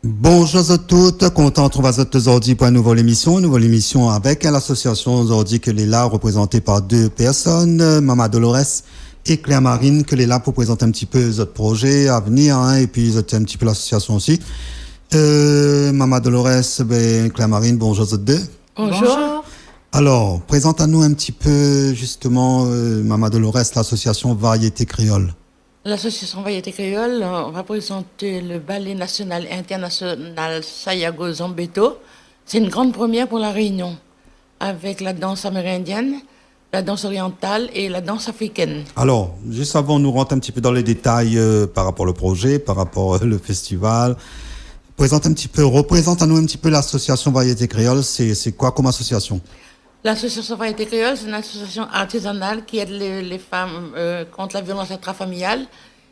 Bonjour à toutes, content de trouver aujourd'hui pour une nouvelle émission avec l'association aujourd'hui que est là, représentée par deux personnes, Mama Dolores et Claire Marine, que est là pour présenter un petit peu votre projet à venir, et puis un petit peu l'association aussi. Mama Dolores, Claire Marine, bonjour à deux. Bonjour. Alors, présente-nous un petit peu justement, Mama Dolores, l'association Variété Créole. L'association Variété Créole, on va présenter le ballet national et international Sayago Zambeto. C'est une grande première pour la Réunion, avec la danse amérindienne, la danse orientale et la danse africaine. Alors, juste avant, nous rentre un petit peu dans les détails par rapport au projet, par rapport au festival. Représente-nous un petit peu l'association Variété Créole. C'est quoi comme association? L'association Variété Créole, c'est une association artisanale qui aide les femmes contre la violence intrafamiliale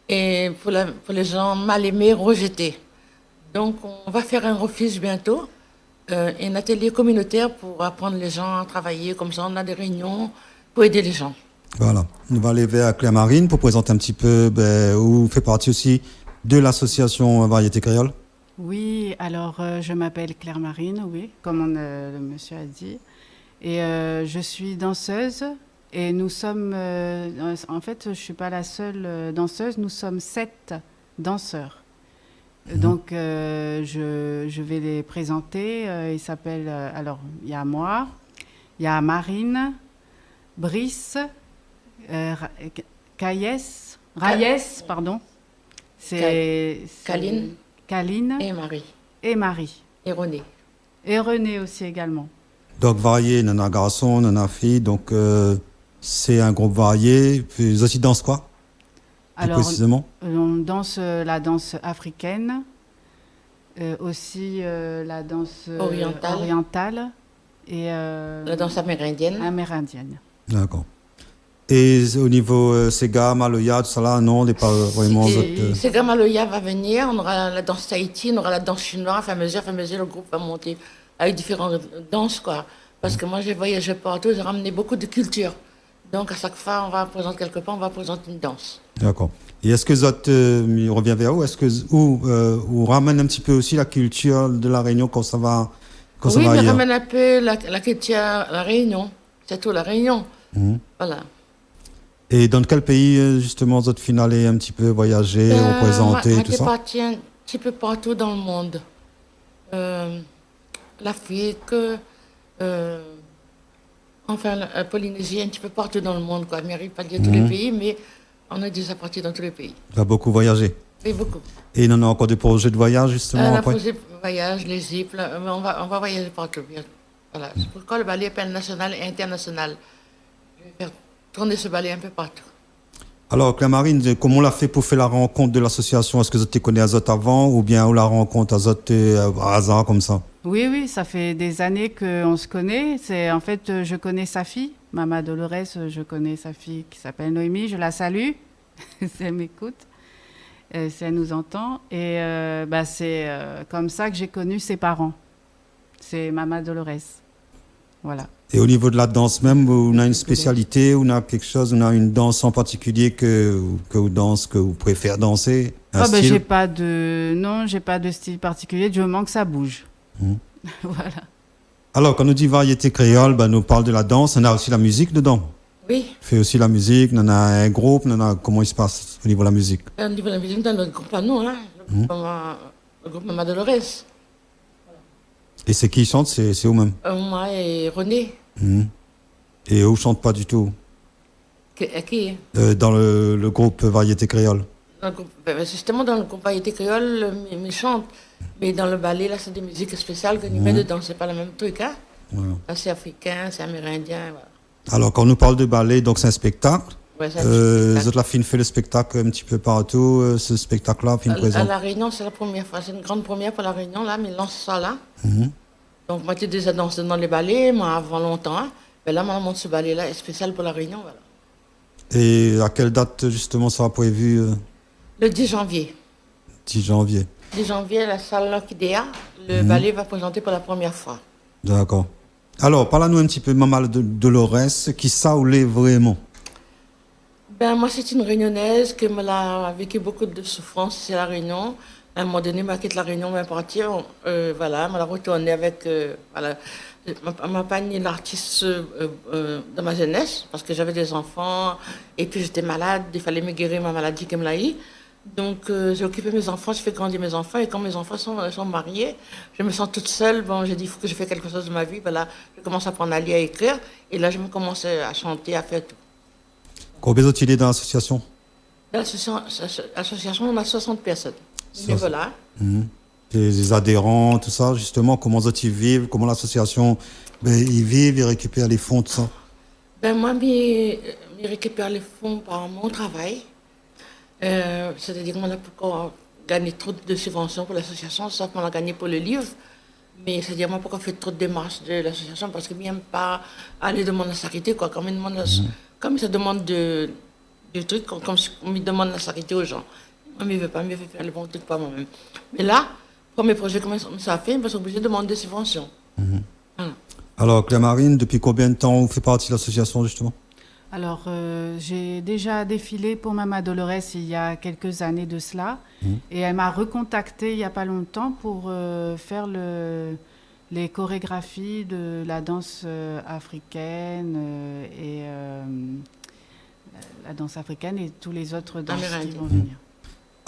et pour les gens mal aimés, rejetés. Donc, on va faire un refuge bientôt, un atelier communautaire pour apprendre les gens à travailler. Comme ça, on a des réunions pour aider les gens. Voilà. On va aller vers Claire Marine pour présenter un petit peu où vous faites partie aussi de l'association Variété Créole. Oui, alors je m'appelle Claire Marine, oui, comme le monsieur a dit. Et je suis danseuse et nous sommes, en fait, je ne suis pas la seule danseuse, nous sommes 7 danseurs. Donc je vais les présenter. Ils s'appellent, alors il y a moi, il y a Marine, Brice, Raïs, pardon. C'est Kaline et Marie. Et Marie. Et René. Et René aussi également. Donc varié, nana garçon, nana fille, donc c'est un groupe varié. Puis vous aussi dansent quoi? Alors, précisément on danse la danse africaine, aussi la danse orientale et la danse amérindienne. D'accord. Et au niveau Sega, Maloya, tout ça là, non, on n'est pas vraiment... Sega, Maloya va venir, on aura la danse Tahiti, on aura la danse chinoise, à mesure, le groupe va monter avec différentes danses, quoi. Parce que moi, j'ai voyagé partout, j'ai ramené beaucoup de culture. Donc, à chaque fois, on va présenter quelque part, on va présenter une danse. D'accord. Et est-ce que on revient vers où? Est-ce que vous ramène un petit peu aussi la culture de la Réunion quand ça va oui, on ramène un peu la culture, la Réunion. C'est tout, la Réunion. Voilà. Et dans quel pays, justement, votre finale est un petit peu voyager, représenter, tout ça? Je parti un petit peu partout dans le monde. L'Afrique, la Polynésie, un petit peu partout dans le monde, quoi. Je n'arrive pas à dire tous les pays, mais on est déjà parti dans tous les pays. Tu as beaucoup voyagé? Oui, beaucoup. Et il y en a encore des projets de voyage, justement après? Projets de voyage, les ZIP, on va voyager partout. Voilà. C'est pourquoi le ballet appelle national et international. Je vais faire tourner ce ballet un peu partout. Alors, Claire Marine, comment on l'a fait pour faire la rencontre de l'association? Est-ce que vous te connaissez Azot avant ou bien on la rencontre Azot par hasard comme ça? Oui, ça fait des années qu'on se connaît. En fait, je connais sa fille, Mama Dolores, je connais sa fille qui s'appelle Noémie, je la salue, si elle m'écoute, si elle nous entend. Et c'est comme ça que j'ai connu ses parents. C'est Mama Dolores. Voilà. Et au niveau de la danse même, on a une spécialité, on a quelque chose, on a une danse en particulier que vous préférez danser? J'ai pas de style particulier, du moment que ça bouge. Voilà. Alors, quand on dit variété créole, nous parle de la danse, on a aussi la musique dedans. Oui. On fait aussi la musique, on a un groupe, comment il se passe au niveau de la musique? Au niveau de la musique, dans notre groupe à nous, le groupe Mama Dolores. Et c'est qui chante? C'est eux-mêmes? Moi et René. Et eux ne chantent pas du tout? Qui? Dans le groupe Variété Créole. Justement, dans le groupe Variété Créole, ils chantent. Mais dans le ballet, là, c'est des musiques spéciales que nous mettons dedans. C'est pas le même truc, hein? Voilà. Là, c'est africain, c'est amérindien. Voilà. Alors, quand on nous parle de ballet, donc c'est un spectacle. Ouais, c'est un spectacle. La fin fait le spectacle un petit peu partout. Ce spectacle-là, fin présent. À La Réunion, c'est la première fois. C'est une grande première pour La Réunion, là, mais ils lancent ça là. Donc, moi, j'ai déjà dansé dans les ballets, moi, avant longtemps. Hein. Mais là, maintenant, ce ballet-là est spécial pour La Réunion, voilà. Et à quelle date, justement, ça a prévu Le 10 janvier. 10 janvier. 10 janvier, la salle L'Orchidea, le ballet va présenter pour la première fois. D'accord. Alors, parle-nous un petit peu, Mama Dolores, qui ça ou l'est vraiment? Moi, c'est une réunionnaise qui a vécu beaucoup de souffrances ici à La Réunion. À un moment donné, m'a quitté la Réunion, m'a parti, voilà, m'a retourné avec, voilà, m'a pas ni l'artiste de ma jeunesse, parce que j'avais des enfants, et puis j'étais malade, il fallait me guérir ma maladie comme l'a eu. Donc, j'ai occupé mes enfants, j'ai fait grandir mes enfants, et quand mes enfants sont mariés, je me sens toute seule. Bon, j'ai dit, il faut que je fasse quelque chose de ma vie. Voilà, je commence à apprendre à lire, à écrire, et là, je me commence à chanter, à faire tout. Combien vous êtes dans l'association? Dans l'association, on a 60 personnes. Voilà. Les adhérents, tout ça, justement, comment vous y vivent, comment l'association, ils vivent, ils récupèrent les fonds, tout ça? Moi, je récupère les fonds par mon travail. C'est-à-dire qu'on n'a pas gagné trop de subventions pour l'association, sauf qu'on a gagné pour le livre. Mais c'est-à-dire, moi, pourquoi faire trop de démarches de l'association? Parce que je n'aime pas aller demander la charité, quoi. Comme ça demande du truc, comme il demande la charité aux gens. Moi, je ne veux pas, je veux faire le bon truc par moi-même. Mais là, pour mes projets comme ça a fait, je suis obligée de demander des subventions. Voilà. Alors, Claire-Marine, depuis combien de temps vous faites partie de l'association, justement? Alors, j'ai déjà défilé pour Mama Dolores il y a quelques années de cela. Et elle m'a recontacté il n'y a pas longtemps pour faire les chorégraphies de la danse africaine et la danse africaine et tous les autres danses qui vont venir.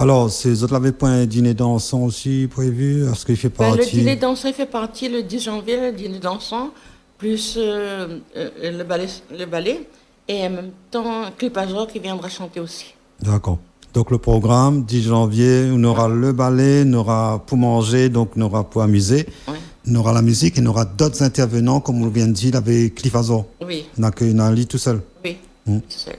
Alors, ces autres n'avaient pas un dîner dansant aussi prévu? Est-ce qu'il fait partie? Le dîner dansant, il fait partie le 10 janvier, le dîner dansant, plus le ballet. Et en même temps, Clipajor qui viendra chanter aussi. D'accord. Donc le programme, 10 janvier, on aura le ballet, on aura pour manger, donc on aura pour amuser. Oui. On aura la musique et on aura d'autres intervenants, comme on vient de dire, avec Clipajor. Oui. On n'a qu'un lit tout seul. Oui, tout seul.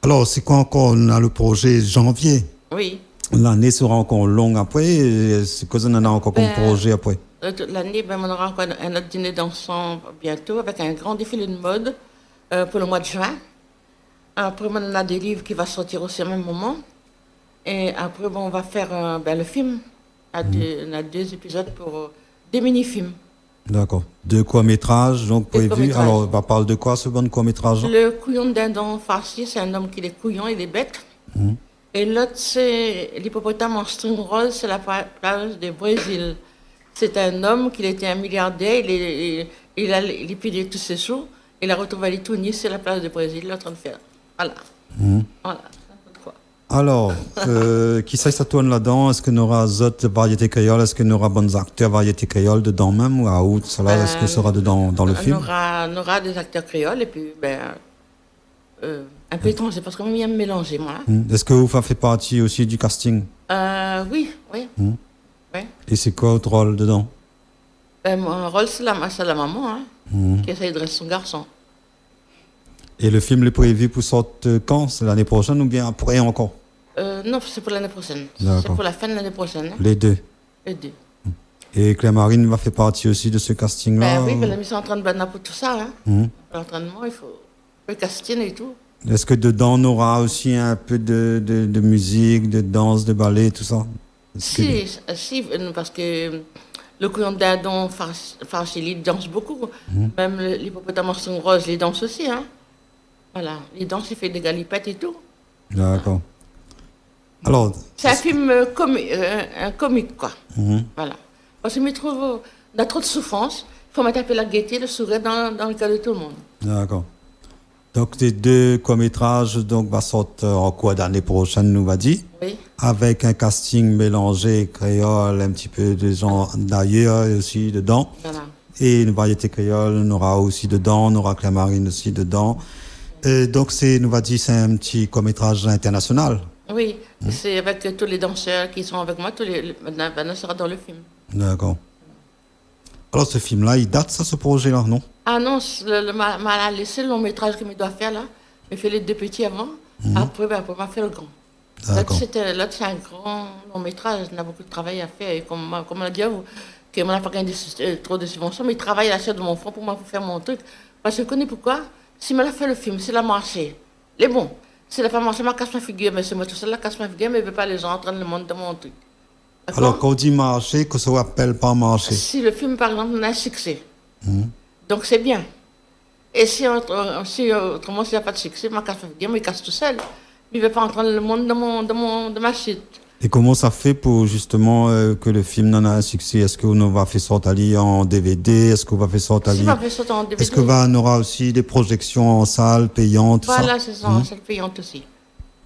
Alors, c'est quoi encore? On a le projet janvier. Oui. L'année sera encore longue après. C'est quoi on en a encore comme projet après? Toute l'année, on aura encore un autre dîner dansant bientôt avec un grand défilé de mode. Pour le mois de juin. Après, on a des livres qui vont sortir aussi au même moment. Et après, on va faire le film. On a deux épisodes pour des mini-films. D'accord. 2 courts-métrages, donc prévus. Alors, on va parler de quoi ce bon court-métrage? Le couillon dindon farci, c'est un homme qui est couillon, il est bête. Et l'autre, c'est l'hippopotame en string rose, c'est la plage du Brésil. C'est un homme qui était un milliardaire, il a payé tous ses sous. Il a retrouvé à Tunis, c'est la place du Brésil, il est en train de faire. Voilà. Voilà. Alors, qui ça tourne là-dedans? Est-ce qu'on aura d'autres variétés créoles? Est-ce qu'on aura bons acteurs variétés créoles dedans même? Ou à où cela, est-ce que ça sera dedans dans le film? On aura des acteurs créoles et puis un peu étranger, parce qu'on aime mélanger, moi. Est-ce que vous faites partie aussi du casting? Oui. Ouais. Et c'est quoi votre rôle dedans? Mon rôle, c'est la maman, qui essaie de dresser son garçon. Et le film est prévu pour sortir quand? C'est l'année prochaine ou bien après encore? Non, c'est pour l'année prochaine. D'accord. C'est pour la fin de l'année prochaine. Les deux? Les deux. Et Claire-Marine va faire partie aussi de ce casting-là? Oui, mais la mission est en train de battre pour tout ça. L'entraînement, il faut le casting et tout. Est-ce que dedans on aura aussi un peu de musique, de danse, de ballet, tout ça? Si, parce que le couillon dindon farci, il danse beaucoup. Même l'hippopotame en string rose, il danse aussi. Voilà, il danse, il fait des galipettes et tout. D'accord. Alors, c'est un film comique, quoi. Voilà. Parce que on a trop de souffrance. Il faut mettre un peu la gaieté, le sourire dans le cas de tout le monde. D'accord. Donc, ces 2 courts-métrages va sortir en quoi d'année prochaine, nous va dire? Oui. Avec un casting mélangé créole, un petit peu de gens d'ailleurs aussi dedans. Voilà. Et une variété créole, on aura aussi dedans, on aura Claire-Marine aussi dedans. Donc, nous va dire, c'est un petit court-métrage international. Oui, c'est avec tous les danseurs qui sont avec moi, maintenant sera dans le film. D'accord. Alors, ce film-là, il date, ça, ce projet-là, non? Ah non, m'a laissé le long métrage qu'il me doit faire là. Il fait les 2 petits avant. Après, on m'a fait le grand. L'autre, c'est un grand long métrage. On a beaucoup de travail à faire. Et comme on l'a dit à vous, qu'on n'a pas gagné trop de subventions, mais il travaille à la chair de mon front pour moi pour faire mon truc. Parce que je connais pourquoi. S'il m'a fait le film, s'il a marché, il est bon. S'il n'a pas marché, je casse ma figure. Mais c'est moi tout seul, je casse ma figure, mais je ne veux pas les gens en train de le monter dans mon truc. Alors, quand on dit marcher, que ça appelle pas marcher? Si le film, par exemple, a un succès, donc c'est bien. Et si autrement, s'il n'y a pas de succès, je casse ma figure, mais il casse tout seul. Il ne veut pas entrer le monde dans ma chute. Et comment ça fait pour justement que le film en a un succès? Est-ce qu'on va faire sortir en DVD? Est-ce qu'on va faire sortir Si, on va faire sortir en DVD. Est-ce qu'on aura aussi des projections en salle payantes? Voilà, c'est ça, en salle payante aussi.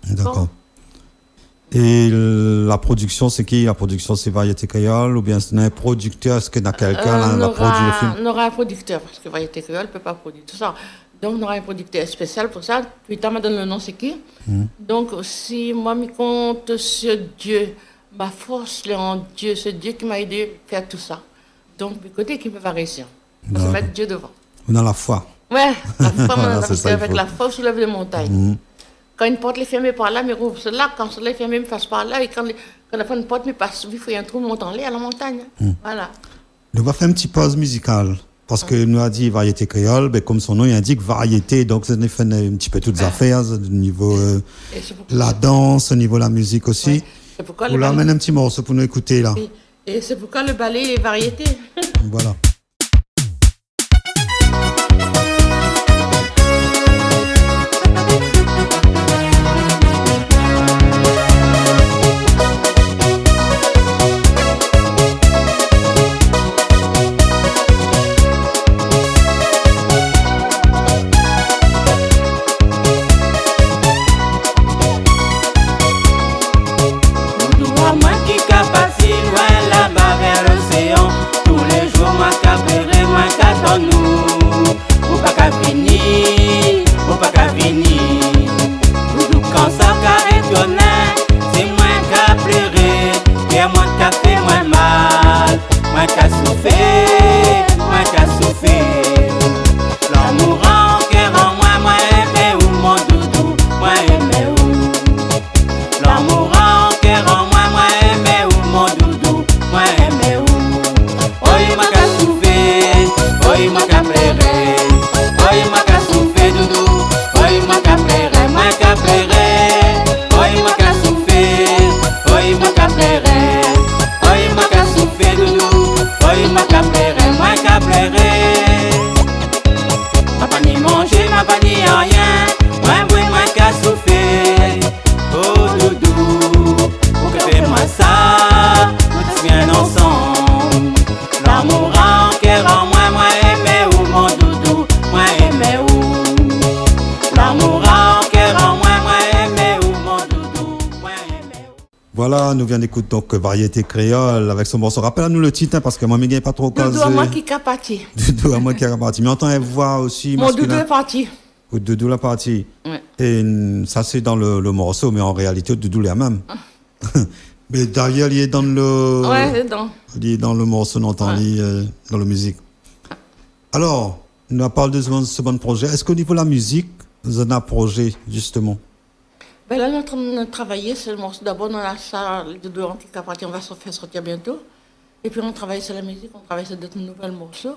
D'accord. Et la production, c'est qui? La production, c'est Variété Créole ou bien c'est un producteur? Est-ce qu'il y a quelqu'un qui a produit le film? On aura un producteur parce que Variété Créole ne peut pas produire tout ça. Donc, on aura un producteur spécial pour ça. Puis, tu m'as donné le nom, c'est qui? Donc, si moi, je compte sur Dieu, ma force est en Dieu, c'est Dieu qui m'a aidé à faire tout ça. Donc, du côté qui peut pas réussir. Il faut mettre Dieu devant. On a la foi. Ouais, la foi, c'est ça, avec la foi, on soulève les montagnes. Quand une porte est fermée par là, mais rouvre cela. Quand cela est fermé, me passe par là. Et quand la fin de porte me passe, il faut y a un trou, monte en l'air à la montagne. Voilà. On va faire une petite pause musicale. Parce que nous a dit variété créole, ben, comme son nom indique, variété. Donc, ça nous fait un petit peu toutes les affaires, au niveau la danse, au niveau de la musique aussi. Ouais. C'est pourquoi on l'amène un petit morceau pour nous écouter là. Et c'est pourquoi le ballet est variété. Voilà. Voilà, nous venons d'écouter donc Variété Créole avec son morceau. Rappelle-nous le titre, hein, parce que moi, je n'ai pas trop casé. Doudou à moi qui est parti. Doudou à moi qui est parti. Mais on entend voix aussi. Mon Doudou est parti. Doudou est parti. Ouais. Et ça, c'est dans le morceau, mais en réalité, Doudou est même. Mais derrière, il est dans le. Ouais, il est dans. Il est dans le morceau, on entend, dans la musique. Alors, on parle de ce bon projet. Est-ce qu'au niveau de la musique, vous avez un projet, justement? Ben là, on est en train de travailler sur le morceau. D'abord, dans la salle de Doudou qui est parti, on va se faire sortir bientôt. Et puis, on travaille sur la musique, on travaille sur d'autres nouveaux morceaux.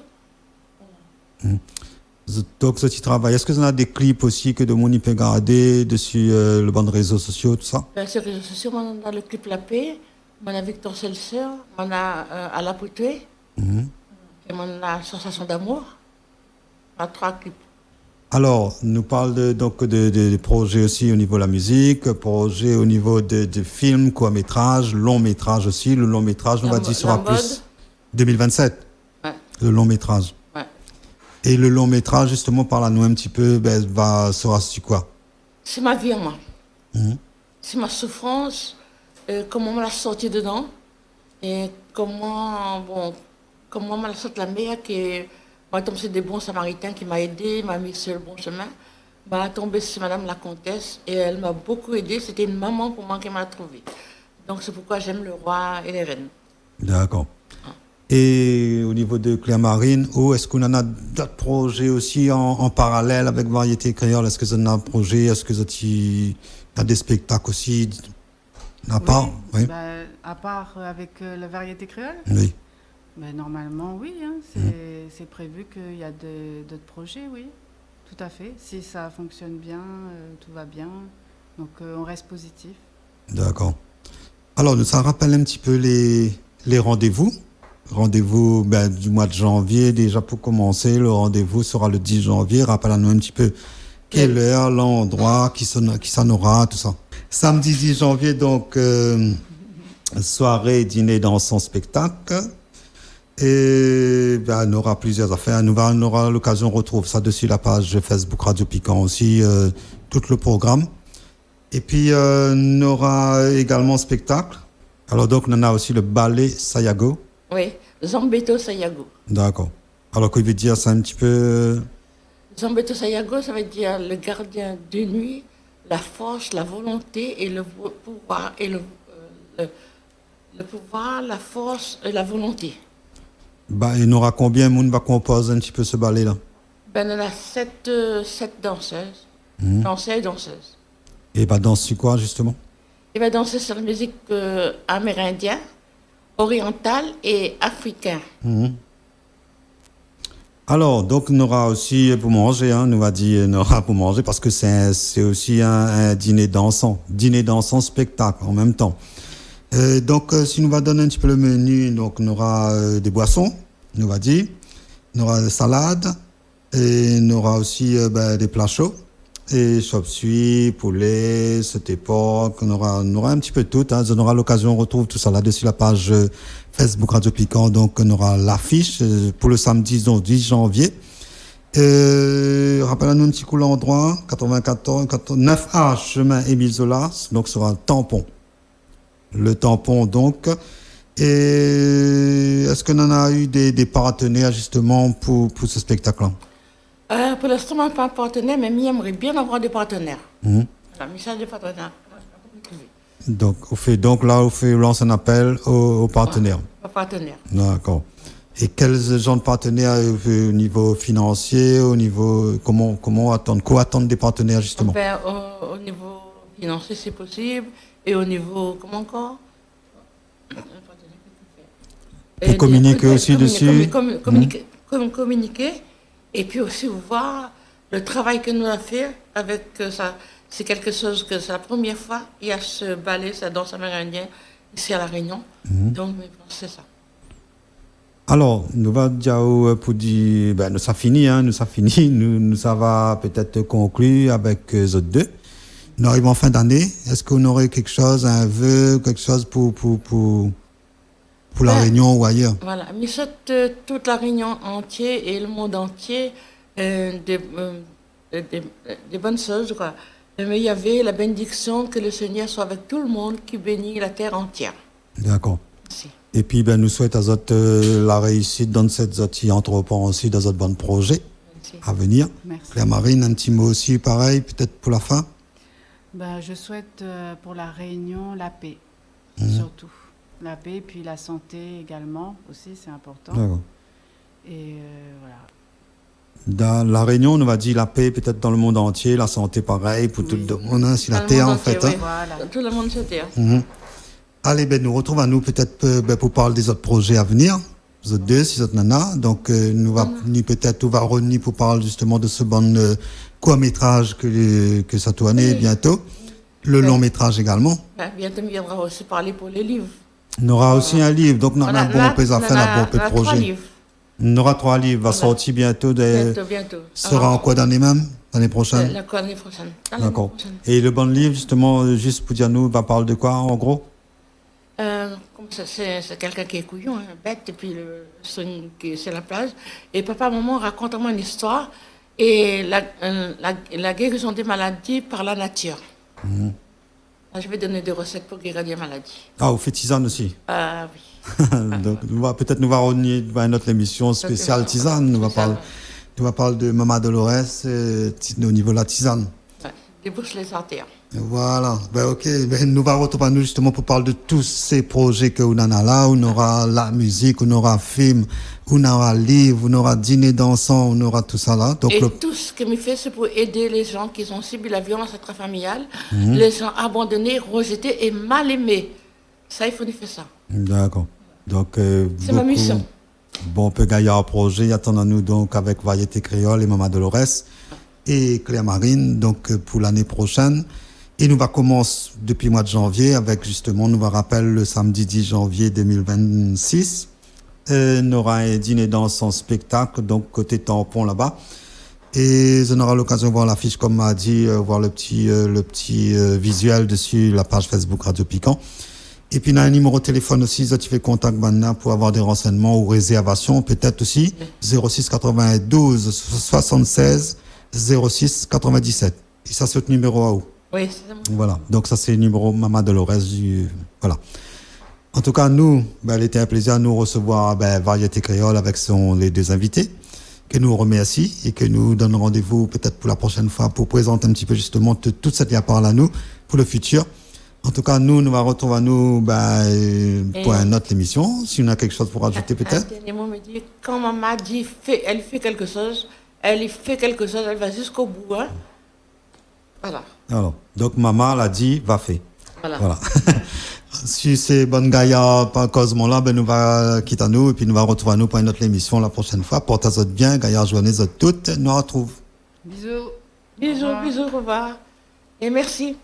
Donc, ce petit travail, est-ce que vous avez des clips aussi que de monde peut garder dessus le banc de réseaux sociaux, tout ça? Ben, sur les réseaux sociaux, on a le clip La Paix, on a Victor Seltzer, on a À la Poutrée, et on a Sensation d'amour. On a 3 clips. Alors, nous parle donc de projets aussi au niveau de la musique, projets au niveau de films, court-métrage, long-métrage aussi. Le long-métrage, on va dire, sera plus 2027. Ouais. Le long-métrage. Ouais. Et le long-métrage, justement, parle-nous un petit peu, sera sur quoi? C'est ma vie à moi. C'est ma souffrance, comment on l'a sorti dedans, et comment on l'a sorti de la mer qui m'a tombé sur des bons samaritains qui m'ont aidé, m'a mis sur le bon chemin. M'a tombé sur madame la comtesse et elle m'a beaucoup aidé. C'était une maman pour moi qui m'a trouvée. Donc c'est pourquoi j'aime le roi et les reines. D'accord. Et au niveau de Claire Marine, est-ce qu'on en a d'autres projets aussi en parallèle avec Variété Créole? Est-ce que vous en avez un projet? Est-ce que vous avez des spectacles aussi à part? Oui. Bah, à part avec la Variété Créole? Oui. Ben, normalement, oui. Hein, c'est prévu qu'il y a d'autres projets, oui. Tout à fait. Si ça fonctionne bien, tout va bien. Donc, on reste positif. D'accord. Alors, ça rappelle un petit peu les rendez-vous. Rendez-vous du mois de janvier, déjà pour commencer. Le rendez-vous sera le 10 janvier. Rappelle-nous un petit peu quelle heure, l'endroit, qui s'en aura, tout ça. Samedi 10 janvier, donc, soirée, dîner, danse, spectacle. Et ben, on aura plusieurs affaires. On aura l'occasion de retrouver ça dessus la page Facebook Radio Piquant aussi, tout le programme. Et puis, on aura également spectacle. Alors donc, on a aussi le ballet Sayago. Oui, Zambeto Sayago. D'accord. Alors, qu'il veut dire, c'est un petit peu... Zambeto Sayago, ça veut dire le gardien de nuit, la force, la volonté et le pouvoir, et le pouvoir, la force et la volonté. Bah, il y aura combien de monde va composer un petit peu ce ballet-là? Ben, on a sept danseuses, danseuses. Et bah, danse sur quoi, justement? Il va danser sur la musique amérindienne, orientale et africaine. Alors, donc, on aura aussi pour manger, hein, on va dire, on aura pour manger parce que c'est aussi un dîner dansant spectacle en même temps. Donc, si nous va donner un petit peu le menu, donc, on aura des boissons, on va dire, on aura des salades et on aura aussi des plats chauds. Et chop-suey, poulet, cette époque, on aura un petit peu de tout. Hein. On aura l'occasion, on retrouve tout ça là-dessus la page Facebook Radio Piquant. Donc, on aura l'affiche pour le samedi, donc 10 janvier. Rappelez-nous un petit coup l'endroit, 9A, chemin Émile Zola. Donc, ce sera un tampon. Le tampon, donc. Et est-ce qu'on en a eu des partenaires, justement, pour ce spectacle-là? Pour l'instant, on n'a pas de partenaire, mais moi, j'aimerais bien avoir des partenaires. Un message de partenaire. Donc, on lance un appel aux partenaires. Aux partenaires. D'accord. Et quels genre de partenaires au niveau financier, au niveau comment attendre, quoi attendre des partenaires justement? Ben, au niveau financier, c'est possible, et au niveau comment encore? Pour communiquer aussi dessus. Communiquer. Et puis aussi voir le travail que nous avons fait avec ça. C'est quelque chose que c'est la première fois. Il y a ce ballet, cette danse amérindienne ici à La Réunion. Donc, c'est ça. Alors, nous va dire pour dire, nous ça finit, nous ça va peut-être conclure avec eux autres deux. Nous arrivons en fin d'année. Est-ce qu'on aurait quelque chose, un vœu, quelque chose pour La Réunion ou ailleurs? Voilà, mais toute La Réunion entière et le monde entier, des bonnes choses, quoi. Mais il y avait la bénédiction que le Seigneur soit avec tout le monde qui bénit la terre entière. D'accord. Merci. Et puis, nous souhaitons à autres, la réussite dans cette autres entreprend aussi dans d'autres bons projets à venir. Merci. Claire Marine, un petit mot aussi, pareil, peut-être pour la fin. Je souhaite pour La Réunion la paix, surtout. La paix, puis la santé également, aussi, c'est important. D'accord. Et voilà. Dans La Réunion, on va dire la paix peut-être dans le monde entier, la santé pareil pour tout le monde, hein, c'est la terre en fait. Oui. Hein. Voilà. Tout le monde se terre. Allez, nous retrouvons à nous peut-être pour parler des autres projets à venir, les autres deux, si autres nana. Donc, nous va peut-être on va revenir pour parler justement de ce bon court-métrage que ça tournait bientôt. Le long-métrage également. Bientôt, on viendra aussi parler pour les livres. On aura aussi un livre, donc on a un bon peu à faire, un bon peu de projet. On aura 3 livres, va sortir bientôt. Bientôt. Sera en quoi d'année même? L'année prochaine? L'année prochaine. D'accord. Et le bon livre, justement, juste pour dire nous, va parler de quoi en gros? C'est quelqu'un qui est couillon, bête, et puis c'est la plage. Et papa, maman, raconte-moi une histoire et la guérison des maladies par la nature. Je vais donner des recettes pour guérir des maladies. Ah, vous faites tisane aussi? Ah oui. Donc, peut-être nous va revenir à notre émission spéciale tisane. Nous va parler de Maman Dolores au niveau de la tisane. Ouais, débouche les artères. Voilà. Ok. Nous va retrouver nous justement pour parler de tous ces projets que on en a là. On aura la musique, on aura film, on aura livre, on aura dîner dansant, on aura tout ça là. Donc, et tout ce que me fait, c'est pour aider les gens qui ont subi la violence intrafamiliale, les gens abandonnés, rejetés et mal aimés. Ça, il faut nous faire ça. D'accord. Donc, c'est ma mission. Bon, peu gaillard projet. Attendons-nous donc avec Variété Créole et Maman Dolores et Claire Marine, donc pour l'année prochaine. Et nous va commencer depuis le mois de janvier avec justement, nous va rappeler le samedi 10 janvier 2026. On aura un dîner danse en spectacle, donc côté tampon là-bas. Et on aura l'occasion de voir l'affiche, comme m'a dit, voir le petit visuel dessus la page Facebook Radio Piquant. Et puis, il y a un numéro de téléphone aussi, tu fais contact maintenant pour avoir des renseignements ou réservations, peut-être aussi, 06 92 76 06 97. Et ça, c'est le numéro à où? Oui, c'est bon. Voilà. Donc, ça, c'est le numéro Maman Dolores voilà. En tout cas, nous, il était un plaisir à nous recevoir, Variété Créole avec les deux invités, que nous remercions et que nous donnons rendez-vous peut-être pour la prochaine fois pour présenter un petit peu justement toute cette parole à nous pour le futur. En tout cas, nous va retrouver à nous pour une autre émission. Si on a quelque chose pour rajouter, peut-être. Un dernier mot me dit, quand maman dit, elle fait quelque chose, elle va jusqu'au bout. Hein? Voilà. Alors, donc, maman l'a dit, va faire. Voilà. Si c'est bonne Gaïa, pas causement là, nous va quitter à nous et puis nous va retrouver à nous pour une autre émission la prochaine fois. Portez-vous bien, Gaïa, journée toutes. Nous retrouvons. Bisous. Bisous, au revoir. Et merci.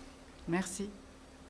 Merci.